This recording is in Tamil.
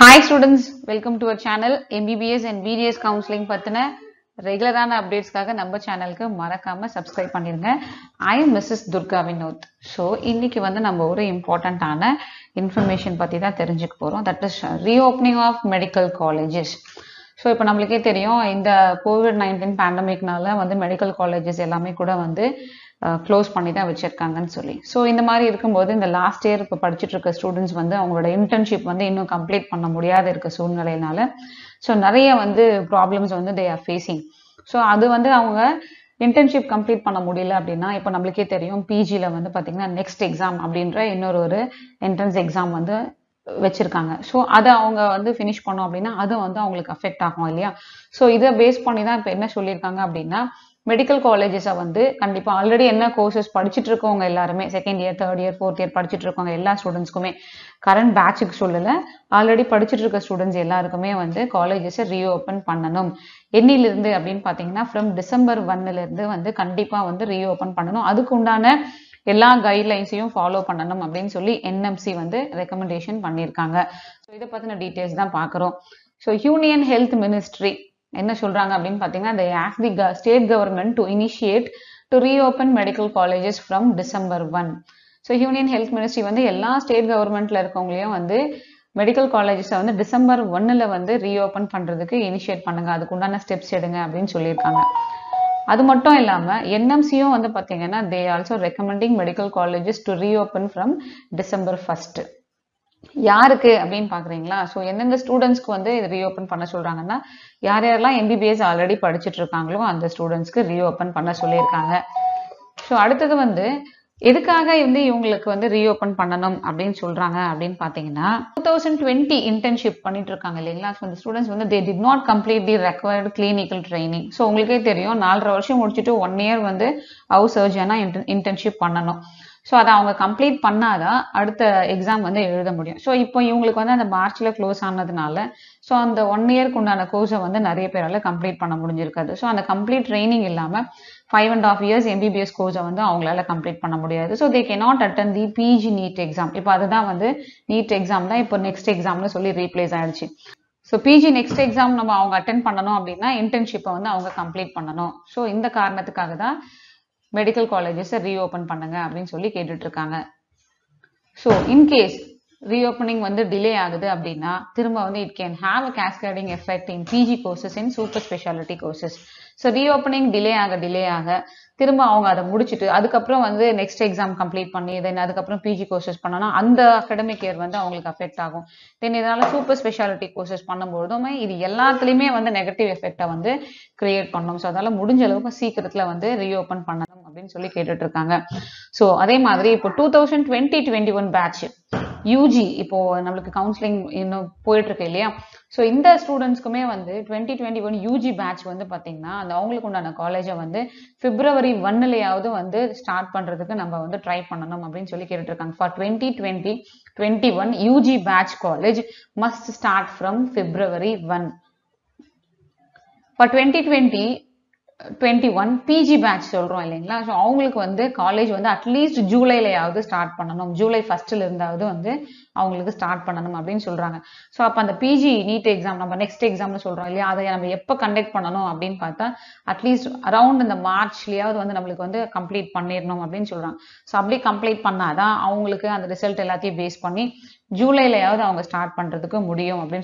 Hi students, welcome to our channel MBBS and BDS counseling பத்தின ரெகுலரான அப்டேட்ஸ்க்காக நம்ம சேனலுக்கு மறக்காம சப்ஸ்கிரைப் பண்ணிருங்க. I am Mrs. Durga Vinod. So இன்னைக்கு நம்ம ஒரு இம்பார்ட்டன்ட்டான இன்ஃபர்மேஷன் பத்தி தான் தெரிஞ்சுக்க போறோம். That is reopening of medical colleges. So இப்போ நம்மளுக்கே தெரியும் இந்த COVID-19 பேண்டமிக்னால மெடிக்கல் காலேஜஸ் எல்லாமே கூட க்ளோஸ் பண்ணி தான் வச்சிருக்காங்கன்னு சொல்லி. ஸோ இந்த மாதிரி இருக்கும்போது இந்த லாஸ்ட் இயர் இப்போ படிச்சுட்டு இருக்க ஸ்டூடெண்ட்ஸ் அவங்களோட இன்டர்ன்ஷிப் இன்னும் கம்ப்ளீட் பண்ண முடியாத இருக்க சூழ்நிலையினால ஸோ நிறைய problems they are facing. So அது அவங்க இன்டர்ன்ஷிப் கம்ப்ளீட் பண்ண முடியல அப்படின்னா இப்போ நம்மளுக்கே தெரியும் பிஜியில் பார்த்தீங்கன்னா நெக்ஸ்ட் எக்ஸாம் அப்படின்ற இன்னொரு என்ட்ரன்ஸ் எக்ஸாம் வச்சிருக்காங்க. ஸோ அதை அவங்க ஃபினிஷ் பண்ணோம் அப்படின்னா அது அவங்களுக்கு அஃபெக்ட் ஆகும் இல்லையா. ஸோ இதை பேஸ் பண்ணி தான் இப்போ என்ன சொல்லியிருக்காங்க அப்படின்னா மெடிக்கல் காலேஜஸை கண்டிப்பாக ஆல்ரெடி என்ன கோர்சஸ் படிச்சுட்டு இருக்கவங்க எல்லாருமே second year third year fourth year படிச்சுட்டு இருக்கவங்க எல்லா ஸ்டூடெண்ட்ஸ்க்குமே கரண்ட் பேட்சுக்கு சொல்லலை ஆல்ரெடி படிச்சுட்டு இருக்க ஸ்டூடெண்ட்ஸ் எல்லாருக்குமே காலேஜஸை ரீஓப்பன் பண்ணணும். என்னிலிருந்து அப்படின்னு பார்த்தீங்கன்னா ஃப்ரம் டிசம்பர் 1 கண்டிப்பாக ரீஓப்பன் பண்ணணும். அதுக்கு உண்டான எல்லா கைட்லைன்ஸையும் ஃபாலோ பண்ணணும் அப்படின்னு சொல்லி என்எம்சி ரெக்கமெண்டேஷன் பண்ணியிருக்காங்க. ஸோ இதை பற்றின டீட்டெயில்ஸ் தான் பார்க்குறோம். ஸோ யூனியன் ஹெல்த் மினிஸ்ட்ரி என்ன சொல்றாங்க அப்படின்னு பார்த்தீங்கன்னா they ask the state government to initiate to reopen medical colleges from December 1. So union health ministry எல்லா ஸ்டேட் கவர்மெண்ட்ல இருக்கவங்களையும் மெடிக்கல் காலேஜஸை டிசம்பர் 1 ரீஓப்பன் பண்றதுக்கு இனிஷியேட் பண்ணுங்க, அதுக்கு உண்டான ஸ்டெப்ஸ் எடுங்க அப்படின்னு சொல்லியிருக்காங்க. அது மட்டும் இல்லாம என்எம்சியும் பாத்தீங்கன்னா they also recommending medical colleges to reopen from December 1. யாருக்கு அப்படின்னு பாக்குறீங்களா? ஸோ எந்தெந்த ஸ்டூடெண்ட்ஸ்க்கு இது ரீஓப்பன் பண்ண சொல்றாங்கன்னா யாரெல்லாம் எம்பிபிஎஸ் ஆல்ரெடி படிச்சுட்டு இருக்காங்களோ அந்த ஸ்டூடெண்ட்ஸ்க்கு ரீஓப்பன் பண்ண சொல்லியிருக்காங்க. ஸோ அடுத்தது எதுக்காக இவங்களுக்கு ரீஓப்பன் பண்ணணும் அப்படின்னு சொல்றாங்க அப்படின்னு பாத்தீங்கன்னா 2020 இன்டர்ன்ஷிப் பண்ணிட்டு இருக்காங்க இல்லைங்களா. ஸோ இந்த students they did not complete the required clinical training. So உங்களுக்கே தெரியும் 4.5 வருஷம் முடிச்சுட்டு 1 இயர் ஹவுஸ் சர்ஜனா இன்டர்ன்ஷிப் பண்ணணும். ஸோ அதை அவங்க கம்ப்ளீட் பண்ணாதான் அடுத்த எக்ஸாம் எழுத முடியும். ஸோ இப்போ இவங்களுக்கு அந்த மார்ச்ல க்ளோஸ் ஆனதுனால ஸோ அந்த 1 இயர்க்கு உண்டான கோர்ஸை நிறைய பேரால கம்ப்ளீட் பண்ண முடிஞ்சிருக்காது. ஸோ அந்த கம்ப்ளீட் ட்ரைனிங் இல்லாம 5.5 years எம்பிபிஎஸ் கோர்ஸை அவங்களால கம்ப்ளீட் பண்ண முடியாது. So they cannot attend the PG NEET exam. இப்போ அதுதான் நீட் எக்ஸாம் தான் இப்போ நெக்ஸ்ட் எக்ஸாம்னு சொல்லி ரீப்ளேஸ் ஆயிடுச்சு. ஸோ பிஜி நெக்ஸ்ட் எக்ஸாம் அவங்க அட்டென்ட் பண்ணணும் அப்படின்னா இன்டர்ன்ஷிப்பை அவங்க கம்ப்ளீட் பண்ணணும். ஸோ இந்த காரணத்துக்காக தான் மெடிக்கல் காலேஜஸை ரீஓப்பன் பண்ணுங்க அப்படின்னு சொல்லி கேட்டுட்டு இருக்காங்க. ஸோ இன்கேஸ் ரீஓப்பனிங் டிலே ஆகுது அப்படின்னா திரும்ப it can have a cascading effect in PG courses in super speciality courses. So reopening delay ஆக திரும்ப அவங்க அதை முடிச்சுட்டு அதுக்கப்புறம் நெக்ஸ்ட் எக்ஸாம் கம்ப்ளீட் பண்ணி தென் அதுக்கப்புறம் பிஜி கோர்சஸ் பண்ணனா அந்த அகடமிக் இயர் அவங்களுக்கு அஃபெக்ட் ஆகும். தென் இதனால சூப்பர் ஸ்பெஷாலிட்டி கோர்சஸ் பண்ணும்போதுமே இது எல்லாத்துலயுமே நெகட்டிவ் எஃபெக்டை கிரியேட் பண்ணும். ஸோ அதனால முடிஞ்ச அளவுக்கு சீக்கிரத்துல ரீஓப்பன் பண்ணணும் அப்படின்னு சொல்லி கேட்டுட்டு இருக்காங்க. ஸோ அதே மாதிரி இப்போ 2020-21 பேட்ச் யூஜி இப்போ நம்மளுக்கு கவுன்சிலிங் இன்னும் போயிட்டு இருக்கு இல்லையா. ஸோ இந்த ஸ்டூடெண்ட்ஸ்க்குமே 2021 யூஜி பேட்ச் பாத்தீங்கன்னா அவங்களுக்கு உண்டான காலேஜை February 1 ஸ்டார்ட் பண்றதுக்கு நம்ம ட்ரை பண்ணணும் அப்படின்னு சொல்லி கேட்டுட்டு இருக்காங்க. For 2020-21 UG batch college must start from February 1. For 2020-21 PG batch சொல்றோம் இல்லைங்களா. ஸோ அவங்களுக்கு காலேஜ் அட்லீஸ்ட் ஜூலைலயாவது ஸ்டார்ட் பண்ணணும், ஜூலை 1 இருந்தாவது அவங்களுக்கு ஸ்டார்ட் பண்ணணும் அப்படின்னு சொல்றாங்க. ஸோ அப்போ அந்த பிஜி நீட் எக்ஸாம் நம்ம நெக்ஸ்ட் எக்ஸாம்னு சொல்றோம் இல்லையா, அதை நம்ம எப்போ கண்டக்ட் பண்ணணும் அப்படின்னு பார்த்தா அட்லீஸ்ட் அரௌண்ட் இந்த மார்ச்லயாவது நம்மளுக்கு கம்ப்ளீட் பண்ணிடணும் அப்படின்னு சொல்றாங்க. ஸோ அப்படி கம்ப்ளீட் பண்ணாதான் அவங்களுக்கு அந்த ரிசல்ட் எல்லாத்தையும் பேஸ் பண்ணி ஜூலைலயாவது அவங்க ஸ்டார்ட் பண்றதுக்கு முடியும் அப்படின்னு